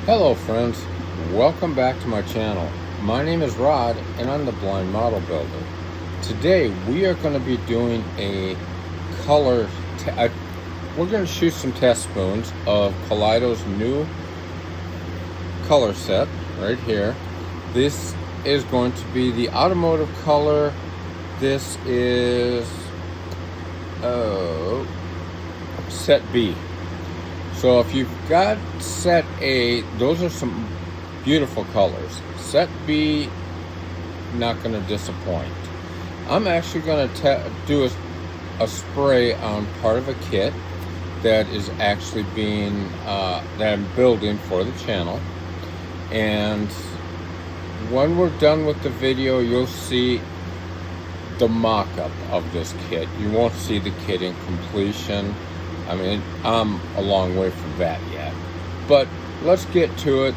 Hello friends, welcome back to my channel. My name is Rod and I'm the Blind Model Builder. Today we are going to be doing a color, we're going to shoot some test spoons of Kaleido's new color set right here. This is going to be the automotive color. This is set B. So if you've got set A, those are some beautiful colors. Set B, not going to disappoint. I'm actually going to do a spray on part of a kit that is actually being, that I'm building for the channel. And when we're done with the video, you'll see the mock-up of this kit. You won't see the kit in completion. I mean, I'm a long way from that yet, but let's get to it.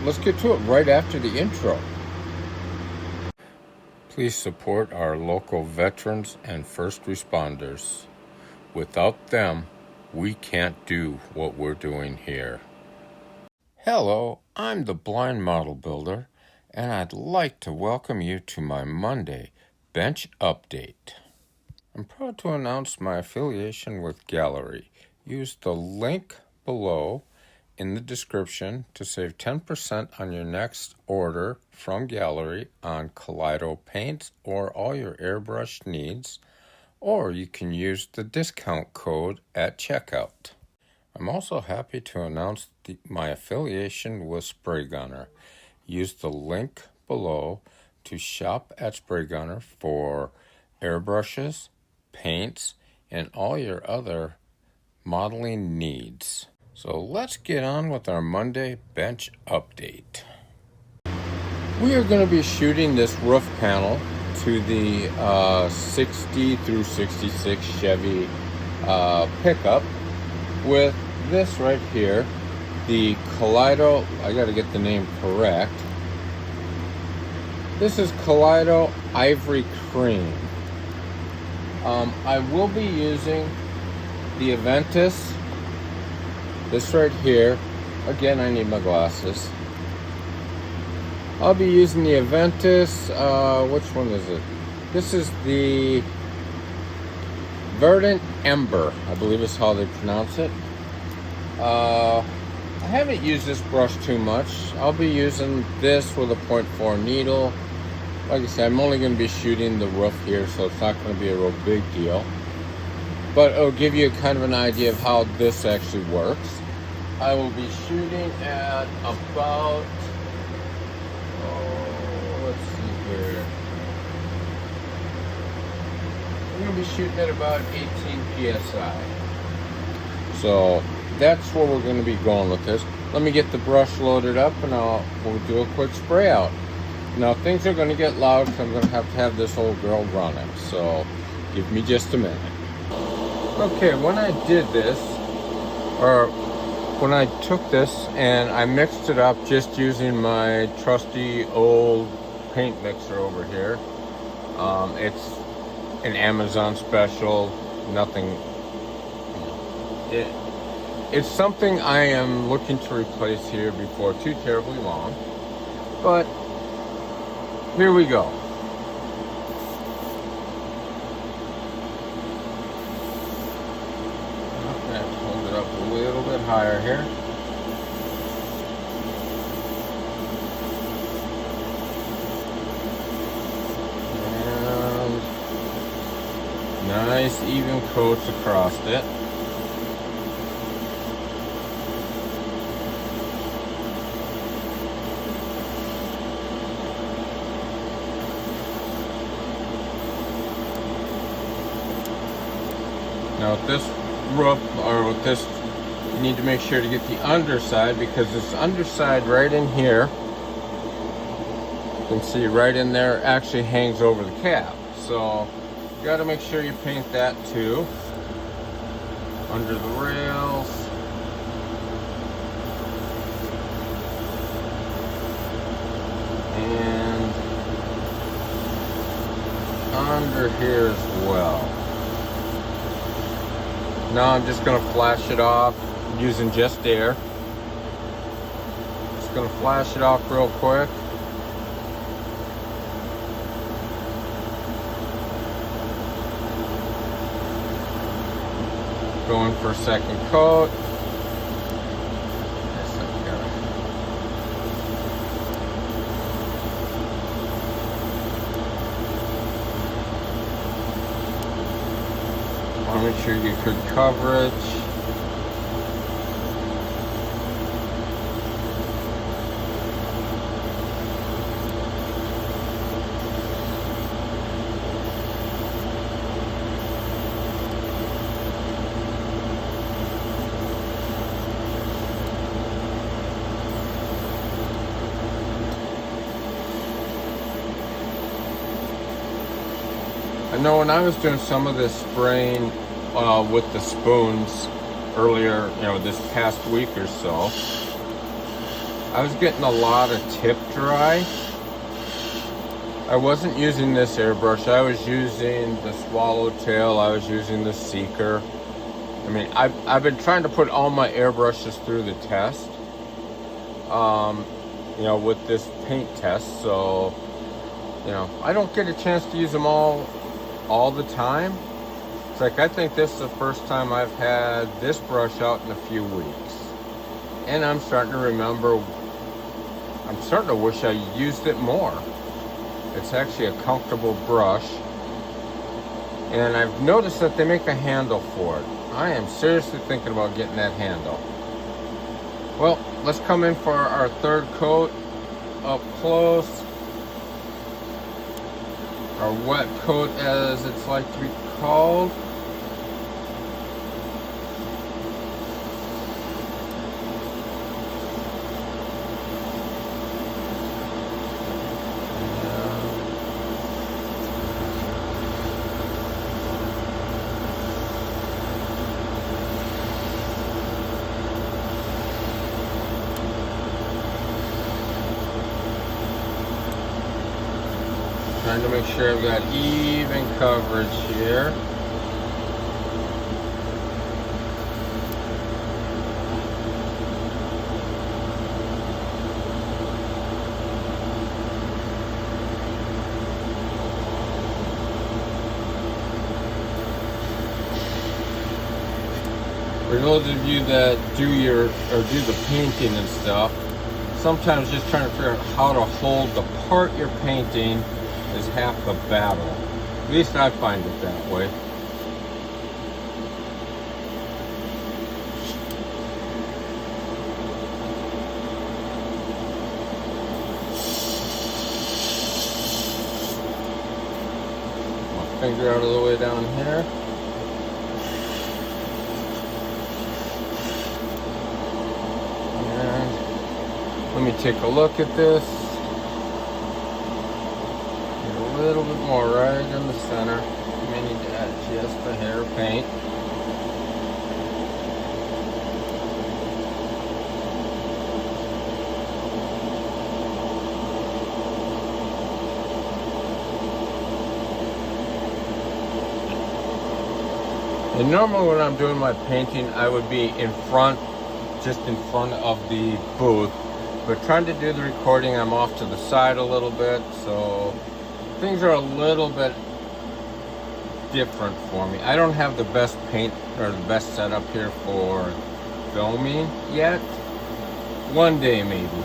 Let's get to it right after the intro. Please support our local veterans and first responders. Without them, we can't do what we're doing here. Hello, I'm the Blind Model Builder, and I'd like to welcome you to my Monday bench update. I'm proud to announce my affiliation with Gallery. Use the link below in the description to save 10% on your next order from Gallery on Kaleido paints or all your airbrush needs, or you can use the discount code at checkout. I'm also happy to announce my affiliation with Spray Gunner. Use the link below to shop at Spray Gunner for airbrushes, paints, and all your other modeling needs. So let's get on with our Monday bench update. We are going to be shooting this roof panel to the 60 through 66 Chevy pickup with this right here, the Kaleido, I got to get the name correct. This is Kaleido Ivory Cream. I will be using the Aventus, this right here. Again, I need my glasses. I'll be using the Aventus, which one is it? This is the Verdant Ember, I believe is how they pronounce it. I haven't used this brush too much. I'll be using this with a 0.4 needle. Like I said, I'm only going to be shooting the roof here, so it's not going to be a real big deal. But it'll give you kind of an idea of how this actually works. I will be shooting at about, let's see here. I'm going to be shooting at about 18 PSI. So that's where we're going to be going with this. Let me get the brush loaded up and we'll do a quick spray out. Now things are going to get loud because I'm going to have this old girl running, so give me just a minute. Okay, when I did this, or when I took this and I mixed it up just using my trusty old paint mixer over here, it's an Amazon special, nothing, it's something I am looking to replace here before too terribly long, but here we go. Okay, hold it up a little bit higher here. And nice even coats across it. Now with this roof, or with this, you need to make sure to get the underside, because this underside right in here, you can see right in there, actually hangs over the cab. So you got to make sure you paint that too. Under the rails. And under here as well. Now I'm just going to flash it off using just air. going to flash it off real quick. Going for a second coat. Want to make sure you get good coverage. I know when I was doing some of this spraying with the spoons earlier, this past week or so, I was getting a lot of tip dry. I wasn't using this airbrush. I was using the Swallowtail. I was using the Seeker. I mean, I've been trying to put all my airbrushes through the test, with this paint test. So, I don't get a chance to use them all the time. It's like, I think this is the first time I've had this brush out in a few weeks. And I'm starting to wish I used it more. It's actually a comfortable brush. And I've noticed that they make a handle for it. I am seriously thinking about getting that handle. Well, let's come in for our third coat up close. Our wet coat, as it's like to be called. Trying to make sure I've got even coverage here. For those of you that do the painting and stuff, sometimes just trying to figure out how to hold the part you're painting is half the battle. At least I find it that way. My finger out of the way down here. And let me take a look at this. A little bit more right in the center. May need to add just a hair of paint. And normally when I'm doing my painting, I would be just in front of the booth. But trying to do the recording, I'm off to the side a little bit, so things are a little bit different for me. I don't have the best paint or the best setup here for filming yet. One day maybe.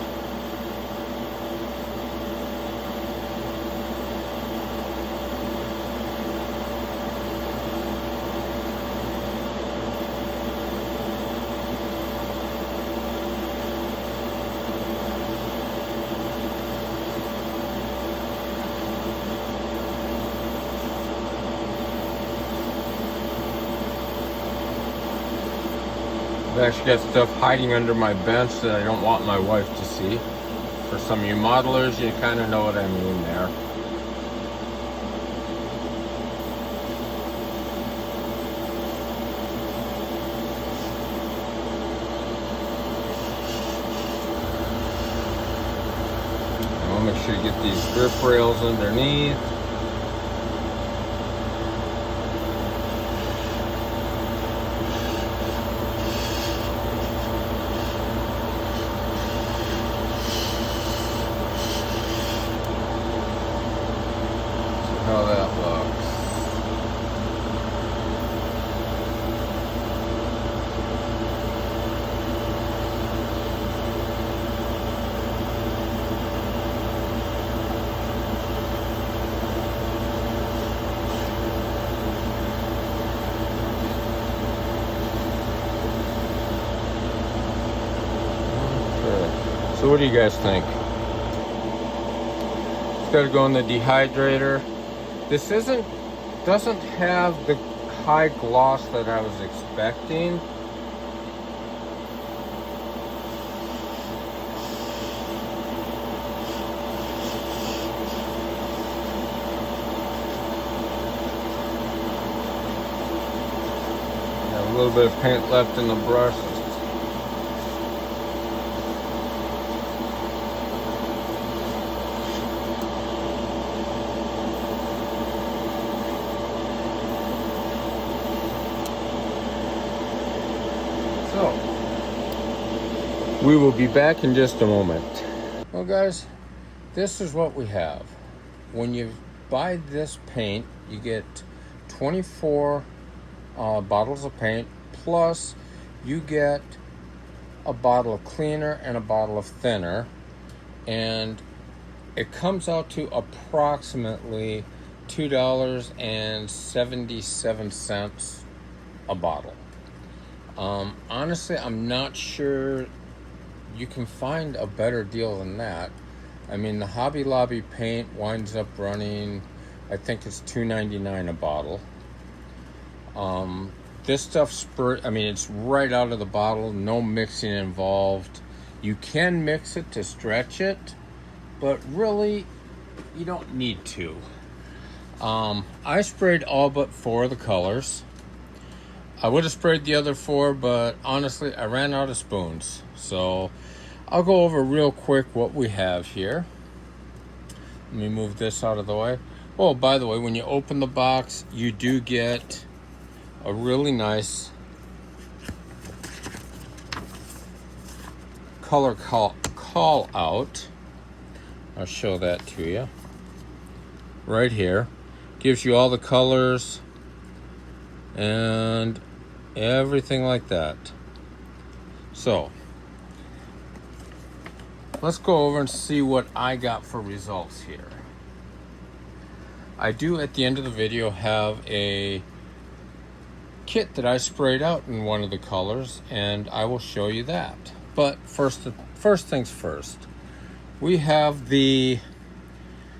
I've actually got stuff hiding under my bench that I don't want my wife to see. For some of you modelers, you kind of know what I mean there. And I'll make sure you get these grip rails underneath. So what do you guys think? It's got to go in the dehydrator. This doesn't have the high gloss that I was expecting. Got a little bit of paint left in the brush. So, we will be back in just a moment. Well guys, this is what we have. When you buy this paint, you get 24 bottles of paint, plus you get a bottle of cleaner and a bottle of thinner, and it comes out to approximately $2.77 a bottle. Honestly, I'm not sure you can find a better deal than that. I mean, the Hobby Lobby paint winds up running, I think it's $2.99 a bottle. This stuff it's right out of the bottle, no mixing involved. You can mix it to stretch it, but really, you don't need to. I sprayed all but 4 of the colors. I would have sprayed the other 4, but honestly, I ran out of spoons. So I'll go over real quick what we have here. Let me move this out of the way. Oh, by the way, when you open the box, you do get a really nice color call out. I'll show that to you. Right here. Gives you all the colors and everything like that. So let's go over and see what I got for results here. I do at the end of the video have a kit that I sprayed out in one of the colors, and I will show you that. But first things first, we have the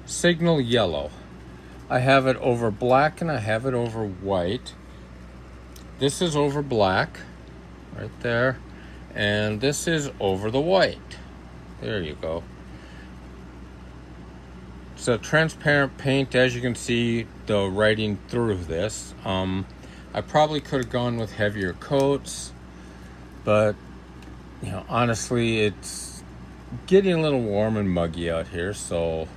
Signal Yellow. I have it over black and I have it over white. This is over black, right there, and this is over the white. There you go. It's a transparent paint, as you can see the writing through this. I probably could have gone with heavier coats, but honestly, it's getting a little warm and muggy out here, so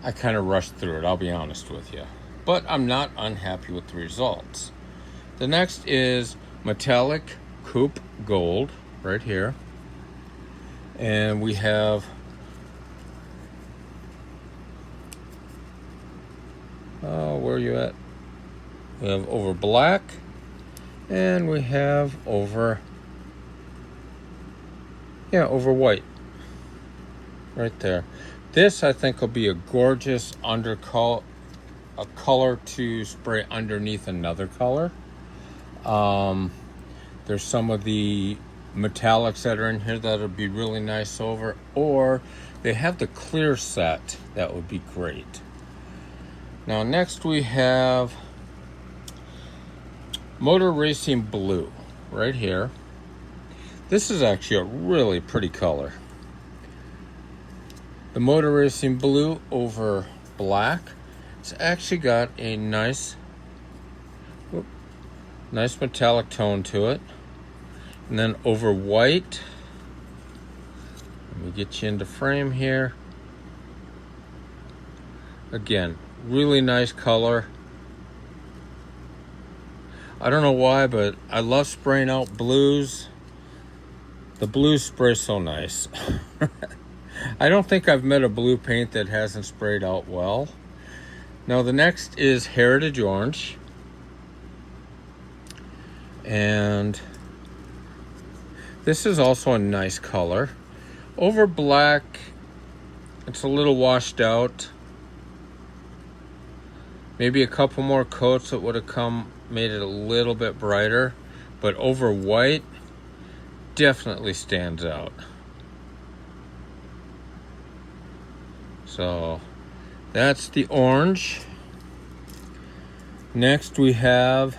I kind of rushed through it, I'll be honest with you. But I'm not unhappy with the results. The next is Metallic Coupe Gold, right here. And we have where are you at? We have over black, and we have over white, right there. This I think will be a gorgeous color to spray underneath another color. There's some of the metallics that are in here that would be really nice over, or they have the clear set that would be great. Now next we have Motor Racing Blue right here. This is actually a really pretty color. The Motor Racing Blue over black. It's actually got a nice metallic tone to it. And then over white, let me get you into frame here. Again, really nice color. I don't know why, but I love spraying out blues. The blues spray so nice. I don't think I've met a blue paint that hasn't sprayed out well. Now the next is Heritage Orange. And this is also a nice color. Over black, it's a little washed out. Maybe a couple more coats that would have made it a little bit brighter. But over white, definitely stands out. So that's the orange. Next we have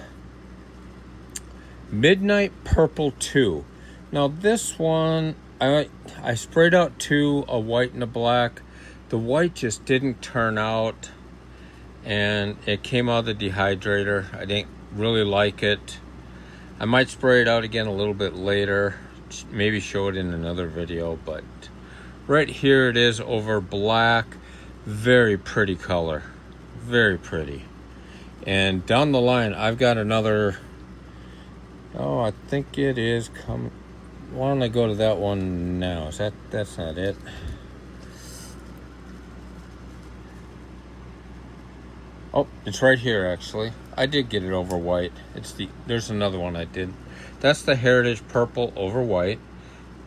Midnight Purple 2. Now this one, I sprayed out 2, a white and a black. The white just didn't turn out, and it came out of the dehydrator. I didn't really like it. I might spray it out again a little bit later, maybe show it in another video, but right here it is over black. Very pretty color, very pretty. And down the line, I've got another, I think it is coming. Why don't I go to that one now? That's not it. Oh, it's right here actually. I did get it over white. There's another one I did. That's the Heritage Purple over white.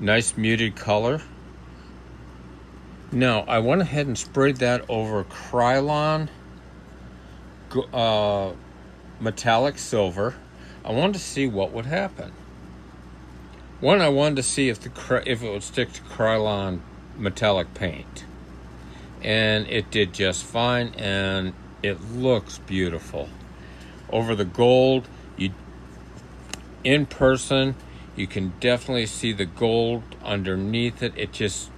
Nice muted color. Now, I went ahead and sprayed that over Krylon metallic silver. I wanted to see what would happen. One, I wanted to see if it would stick to Krylon metallic paint, and it did just fine, and it looks beautiful. Over the gold, in person, you can definitely see the gold underneath it. It just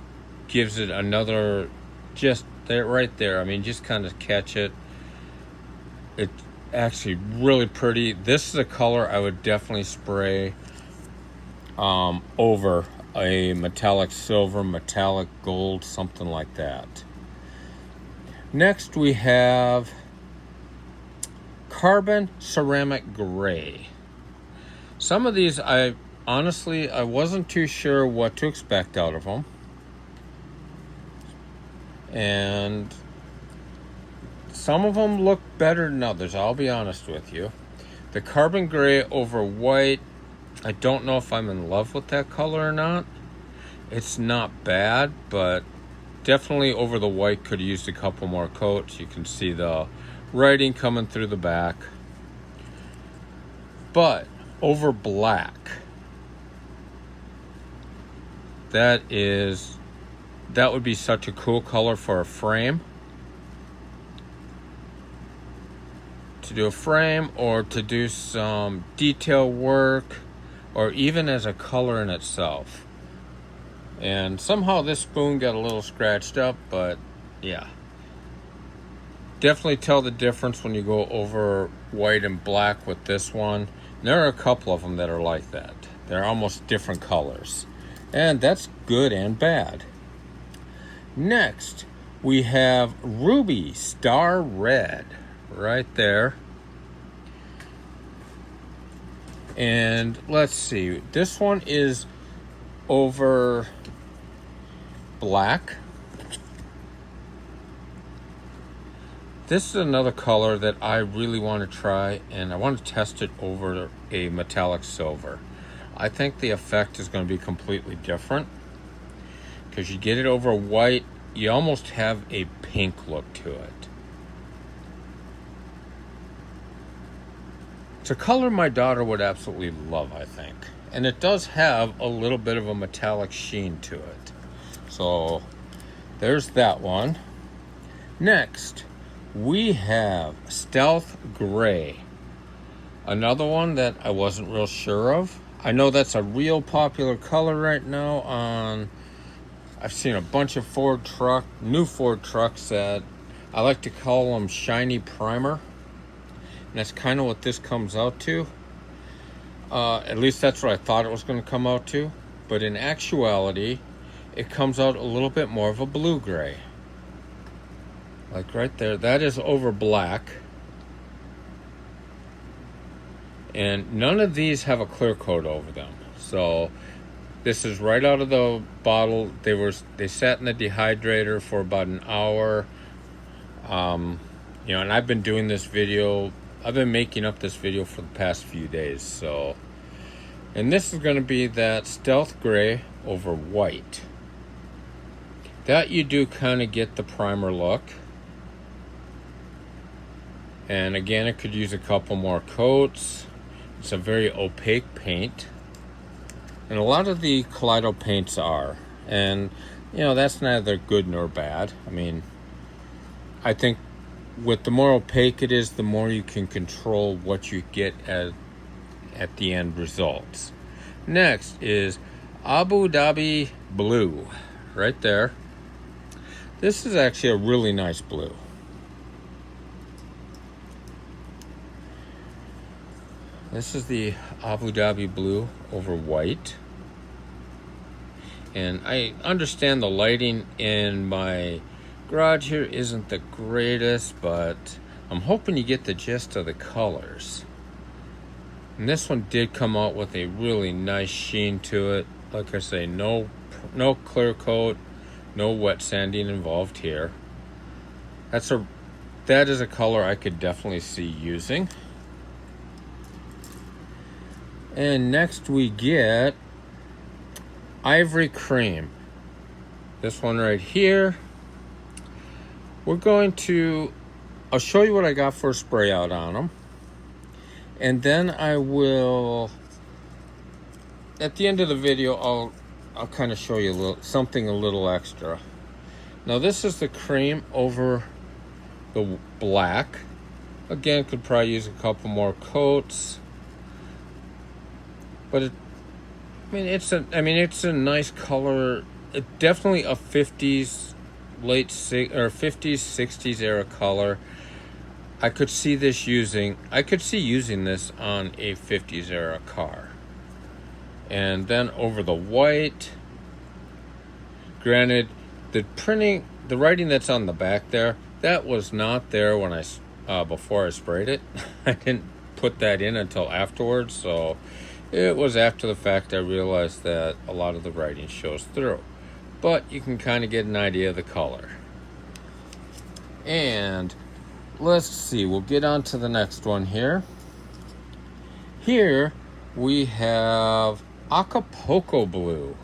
gives it another, just there, right there. I mean, just kind of catch it. It's actually really pretty. This is a color I would definitely spray over a metallic silver, metallic gold, something like that. Next we have Carbon Ceramic Gray. Some of these, I wasn't too sure what to expect out of them. And some of them look better than others, I'll be honest with you. The Carbon Gray over white, I don't know if I'm in love with that color or not. It's not bad, but definitely over the white could have used a couple more coats. You can see the writing coming through the back. But over black, that would be such a cool color for a frame. To do a frame, or to do some detail work, or even as a color in itself. And somehow this spoon got a little scratched up, but yeah. Definitely tell the difference when you go over white and black with this one. And there are a couple of them that are like that. They're almost different colors. And that's good and bad. Next, we have Ruby Star Red right there. And let's see, this one is over black. This is another color that I really want to try, and I want to test it over a metallic silver. I think the effect is going to be completely different, because you get it over white, you almost have a pink look to it. It's a color my daughter would absolutely love, I think. And it does have a little bit of a metallic sheen to it. So there's that one. Next, we have Stealth Gray. Another one that I wasn't real sure of. I know that's a real popular color right now on, I've seen a bunch of new Ford trucks that I like to call them shiny primer. And that's kind of what this comes out to. At least that's what I thought it was going to come out to. But in actuality, it comes out a little bit more of a blue gray. Like right there, that is over black. And none of these have a clear coat over them. So this is right out of the bottle. They sat in the dehydrator for about an hour. And I've been doing this video. I've been making up this video for the past few days. So, and this is going to be that Stealth Gray over white. That you do kind of get the primer look. And again, it could use a couple more coats. It's a very opaque paint. And a lot of the Kaleido paints are. And, that's neither good nor bad. I mean, I think with the more opaque it is, the more you can control what you get at the end results. Next is Abu Dhabi Blue, right there. This is actually a really nice blue. This is the Abu Dhabi Blue over white. And I understand the lighting in my garage here isn't the greatest, but I'm hoping you get the gist of the colors. And this one did come out with a really nice sheen to it. Like I say, no clear coat, no wet sanding involved here. That is a color I could definitely see using. And next we get Ivory Cream. This one right here. I'll show you what I got for a spray out on them. And then I will, at the end of the video, I'll kind of show you something a little extra. Now this is the cream over the black. Again, could probably use a couple more coats. But it's a nice color. It's definitely a 50s, 60s era color. I could see using this on a 50s era car. And then over the white, granted, the writing that's on the back there, that was not there when before I sprayed it. I didn't put that in until afterwards, so it was after the fact I realized that a lot of the writing shows through. But you can kind of get an idea of the color. And let's see, we'll get on to the next one here. Here we have Acapulco Blue.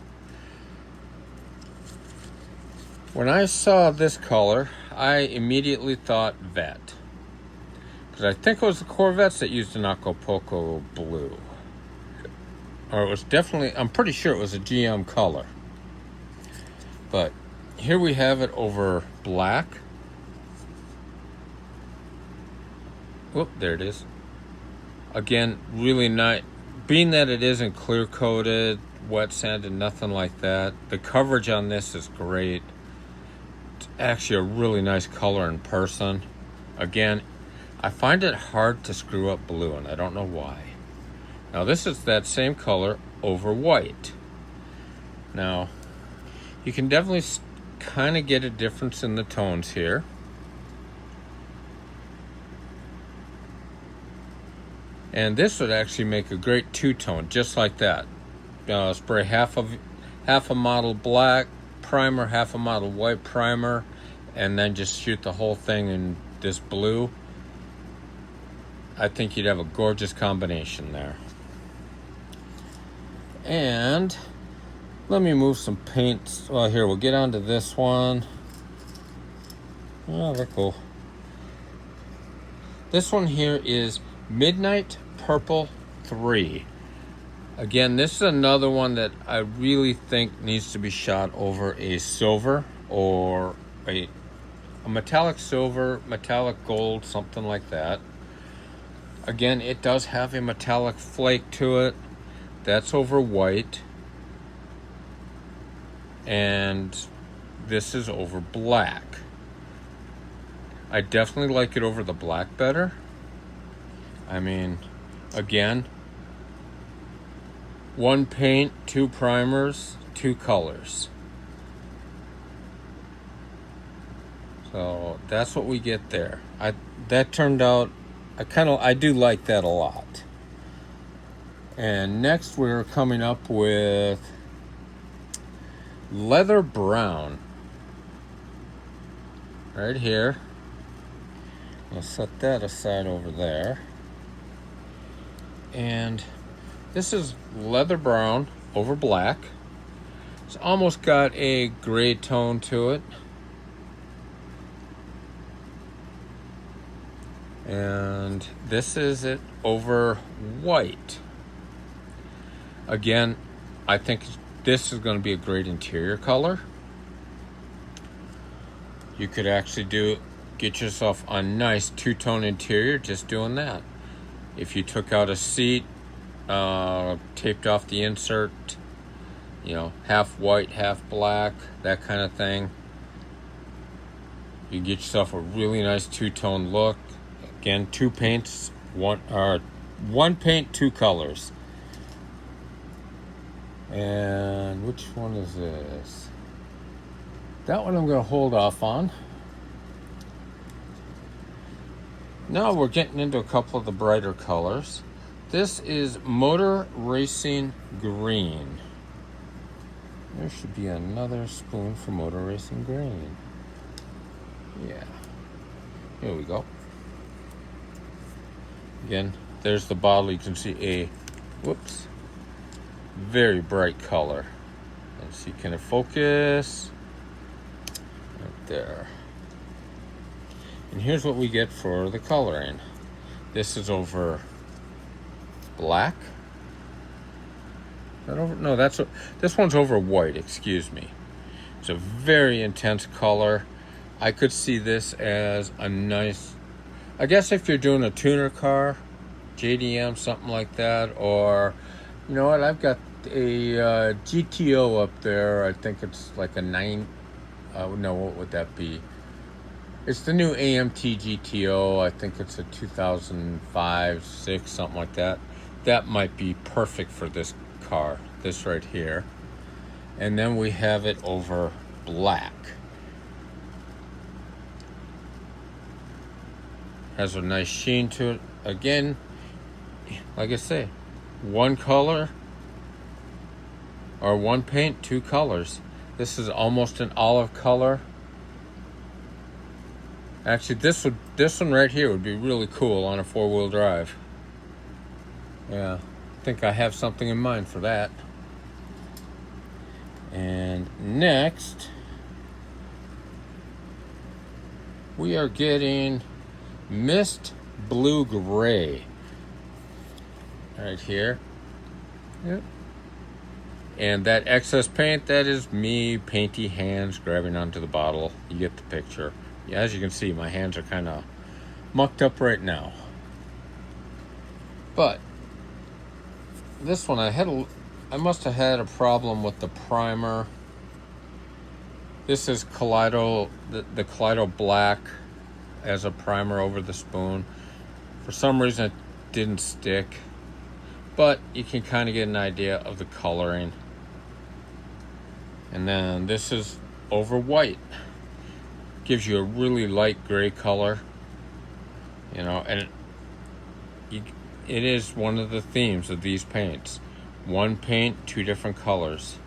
When I saw this color, I immediately thought Vet. Because I think it was the Corvettes that used an Acapulco Blue. Or it was definitely, I'm pretty sure it was a GM color. But here we have it over black. Whoop, there it is. Again, really nice. Being that it isn't clear coated, wet sanded, nothing like that. The coverage on this is great. It's actually a really nice color in person. Again, I find it hard to screw up blue, and I don't know why. Now this is that same color over white. Now, you can definitely kind of get a difference in the tones here. And this would actually make a great two-tone, just like that. Spray half a model black primer, half a model white primer, and then just shoot the whole thing in this blue. I think you'd have a gorgeous combination there. And let me move some paints. Well, here, we'll get onto this one. Oh, they're cool. This one here is Midnight Purple 3. Again, this is another one that I really think needs to be shot over a silver or a metallic silver, metallic gold, something like that. Again, it does have a metallic flake to it. That's over white. And this is over black. I definitely like it over the black better. I mean, again, one paint, two primers, two colors. So that's what we get there. That turned out, I do like that a lot. And next we're coming up with Leather Brown. Right here. I'll set that aside over there. And this is Leather Brown over black. It's almost got a gray tone to it. And this is it over white. Again, I think this is going to be a great interior color. You could actually get yourself a nice two-tone interior just doing that. If you took out a seat, taped off the insert, you know, half white, half black, that kind of thing, you get yourself a really nice two-tone look. Again, two paints, one paint, two colors. And which one is this? That one I'm going to hold off on. Now we're getting into a couple of the brighter colors. This is Motor Racing Green. There should be another spoon for Motor Racing Green. Yeah. Here we go. Again, there's the bottle. You can see a, whoops, very bright color. Let's see, can it focus? Right there. And here's what we get for the coloring. This is over black. Is that over? No, this one's over white, excuse me. It's a very intense color. I could see this as a nice, I guess if you're doing a tuner car, JDM, something like that, or, you know what, I've got a GTO up there. I think it's like a 9, no, what would that be? It's the new AMT GTO. I think it's a 2005, 6, something like that. That might be perfect for this car, this right here. And then we have it over black. Has a nice sheen to it. Again, like I say, one color or one paint, two colors. This is almost an olive color. Actually, this one right here would be really cool on a 4-wheel drive. Yeah, I think I have something in mind for that. And next, we are getting Mist Blue Gray. Right here. Yep. And that excess paint, that is me, painty hands grabbing onto the bottle. You get the picture. Yeah, as you can see, my hands are kind of mucked up right now. But this one, I must have had a problem with the primer. This is Kaleido, the Kaleido Black as a primer over the spoon. For some reason, it didn't stick. But you can kind of get an idea of the coloring. And then this is over white. Gives you a really light gray color, you know, and it is one of the themes of these paints. One paint, two different colors.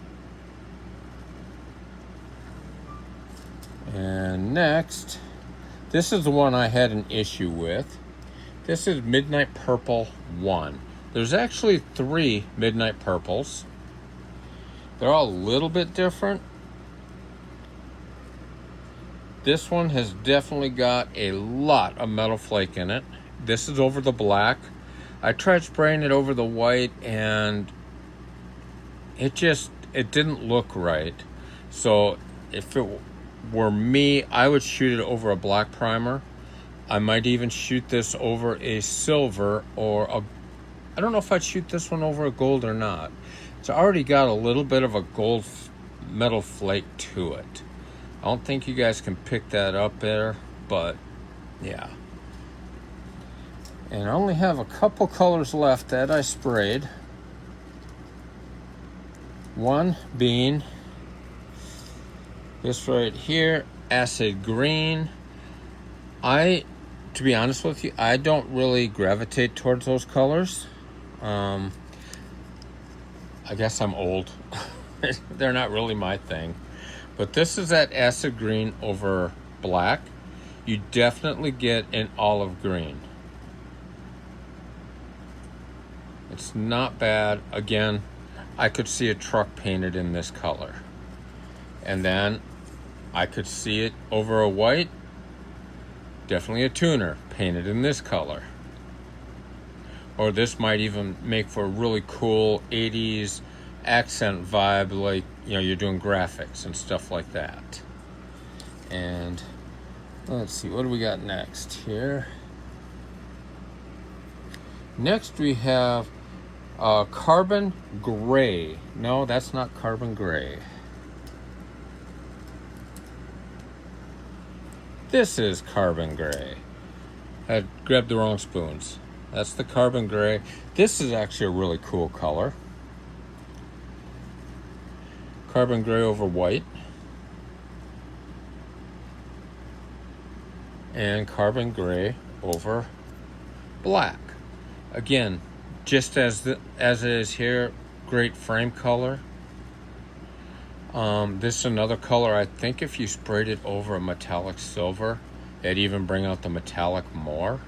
And next, this is the one I had an issue with. This is Midnight Purple 1. There's actually 3 Midnight Purples. They're all a little bit different. This one has definitely got a lot of metal flake in it. This is over the black. I tried spraying it over the white and it didn't look right. So if it were me, I would shoot it over a black primer. I might even shoot this over a silver or I don't know if I'd shoot this one over a gold or not. It's already got a little bit of a gold metal flake to it. I don't think you guys can pick that up there, but yeah. And I only have a couple colors left that I sprayed. One being this right here, Acid Green. To be honest with you, I don't really gravitate towards those colors. I guess I'm old. They're not really my thing. But this is that acid green over black. You definitely get an olive green. It's not bad. Again, I could see a truck painted in this color. And then I could see it over a white. Definitely a tuner painted in this color. Or this might even make for a really cool 80s accent vibe, like, you know, you're doing graphics and stuff like that. And Let's see, what do we got next here? Next we have carbon gray. No, that's not carbon gray. This is carbon gray. I grabbed the wrong spoons. That's the carbon gray. This is actually a really cool color. Carbon gray over white. And carbon gray over black. Again, just as it is here, great frame color. This is another color. I think if you sprayed it over a metallic silver, it'd even bring out the metallic more.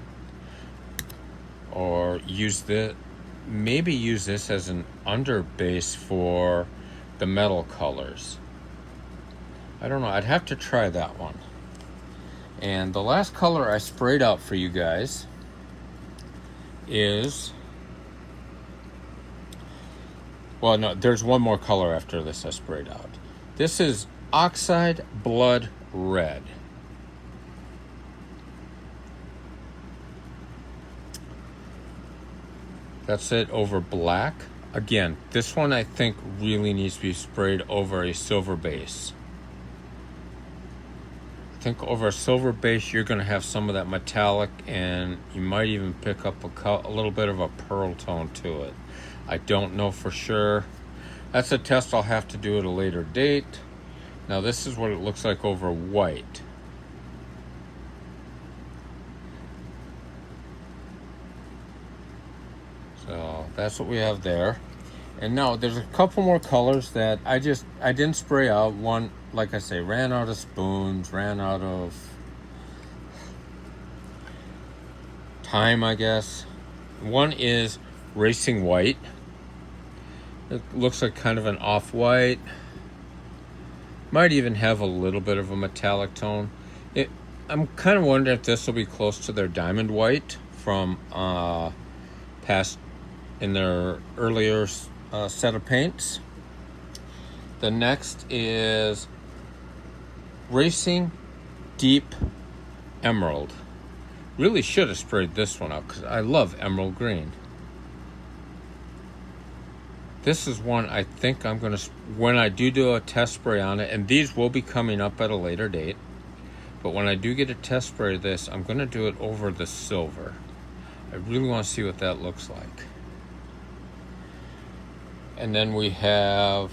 Or maybe use this as an underbase for the metal colors. I don't know. I'd have to try that one. And the last color I sprayed out for you guys is, well, no, there's one more color after this I sprayed out. This is Oxide Blood Red. That's it over black. Again, this one I think really needs to be sprayed over a silver base. I think over a silver base you're going to have some of that metallic, and you might even pick up a little bit of a pearl tone to it. I don't know for sure. That's a test I'll have to do at a later date. Now this is what it looks like over white. So that's what we have there. And now there's a couple more colors that I didn't spray out. One, like I say, ran out of spoons, ran out of time, I guess. One is Racing White. It looks like kind of an off-white. Might even have a little bit of a metallic tone. I'm kind of wondering if this will be close to their Diamond White from past in their earlier set of paints. The next is Racing Deep Emerald. Really should have sprayed this one out because I love emerald green. This is one I think I'm going to, when I do a test spray on it, and these will be coming up at a later date, but when I do get a test spray of this, I'm going to do it over the silver. I really want to see what that looks like. And then we have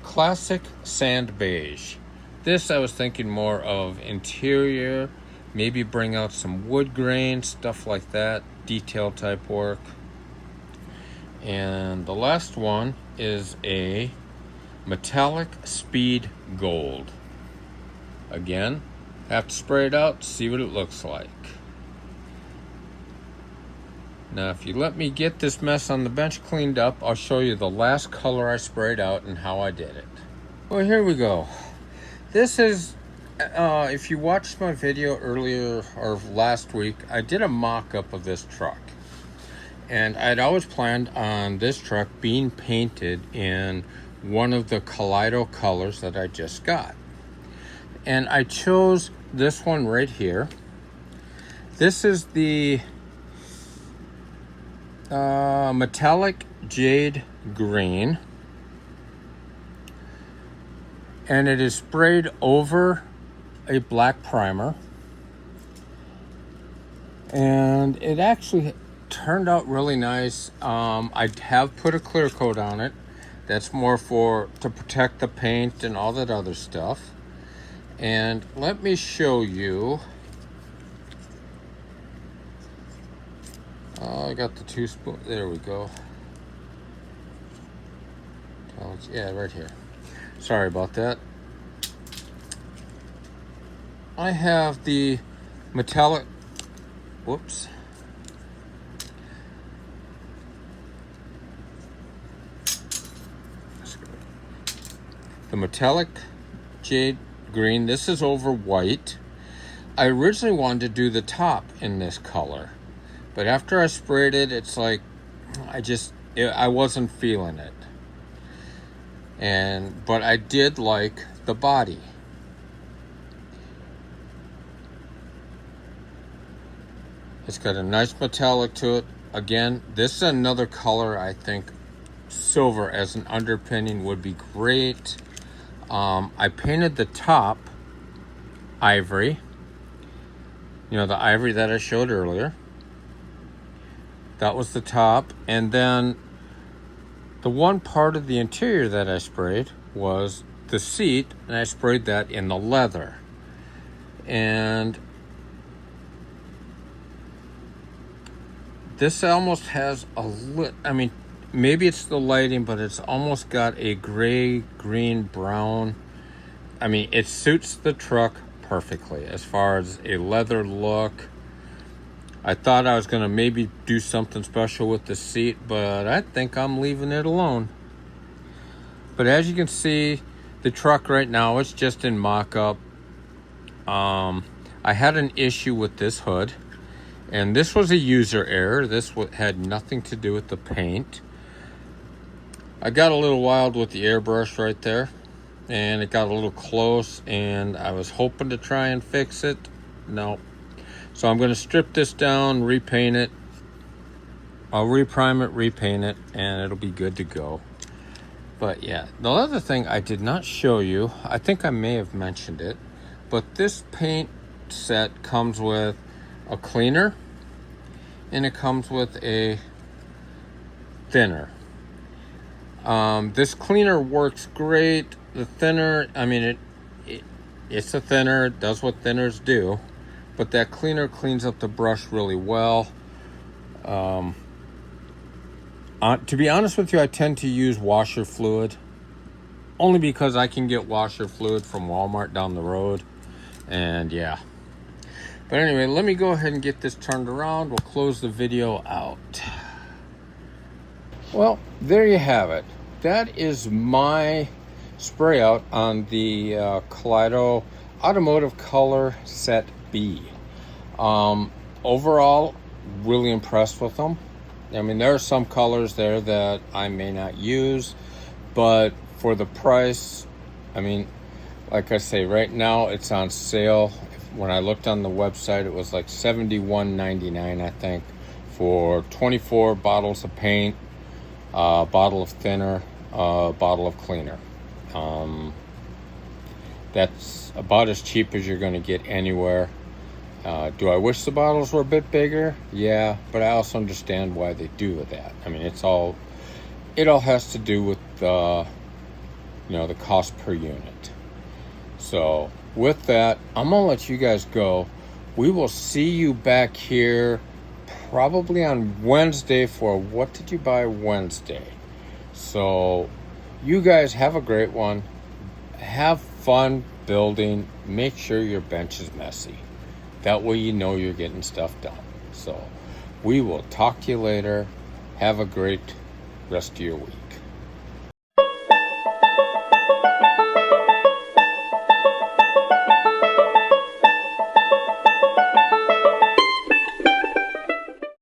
Classic Sand Beige. This I was thinking more of interior, maybe bring out some wood grain, stuff like that, detail type work. And the last one is a Metallic Speed Gold. Again, have to spray it out, see what it looks like. Now, if you let me get this mess on the bench cleaned up, I'll show you the last color I sprayed out and how I did it. Well, here we go. This is, if you watched my video earlier or last week, I did a mock-up of this truck. And I'd always planned on this truck being painted in one of the Kaleido colors that I just got. And I chose this one right here. This is the Metallic Jade Green. And it is sprayed over a black primer. And it actually turned out really nice. I have put a clear coat on it. That's more to protect the paint and all that other stuff. And let me show you. I got the 2 spoons. There we go. Yeah, right here. Sorry about that. I have the metallic. Whoops. The Metallic Jade Green. This is over white. I originally wanted to do the top in this color, but after I sprayed it, it's like I wasn't feeling it. But I did like the body. It's got a nice metallic to it. Again, this is another color I think silver as an underpinning would be great. I painted the top ivory. You know, the ivory that I showed earlier. That was the top. And then the one part of the interior that I sprayed was the seat, and I sprayed that in the leather. And this almost has a I mean, maybe it's the lighting, but it's almost got a gray, green, brown. I mean, it suits the truck perfectly as far as a leather look. I thought I was going to maybe do something special with the seat, but I think I'm leaving it alone. But as you can see, the truck right now, it's just in mock-up. I had an issue with this hood, and this was a user error. This had nothing to do with the paint. I got a little wild with the airbrush right there, and it got a little close, and I was hoping to try and fix it. No. So I'm going to strip this down, repaint it. I'll reprime it, repaint it, and it'll be good to go. But yeah, the other thing I did not show you, I think I may have mentioned it, but this paint set comes with a cleaner, and it comes with a thinner. This cleaner works great. The thinner, I mean, it's a thinner, it does what thinners do, but that cleaner cleans up the brush really well. To be honest with you, I tend to use washer fluid, only because I can get washer fluid from Walmart down the road, and yeah. But anyway, let me go ahead and get this turned around. We'll close the video out. Well, there you have it. That is my spray out on the Kaleido Automotive Color Set B. Overall, really impressed with them. I mean, there are some colors there that I may not use, but for the price, I mean, like I say, right now it's on sale. When I looked on the website, it was like $71.99, I think, for 24 bottles of paint, a bottle of thinner, a bottle of cleaner. That's about as cheap as you're going to get anywhere. Do I wish the bottles were a bit bigger? Yeah, but I also understand why they do that. I mean, it all has to do with the cost per unit. So with that, I'm gonna let you guys go. We will see you back here probably on Wednesday for What Did You Buy Wednesday. So you guys have a great one. Have fun building. Make sure your bench is messy. That way you know you're getting stuff done. So we will talk to you later. Have a great rest of your week.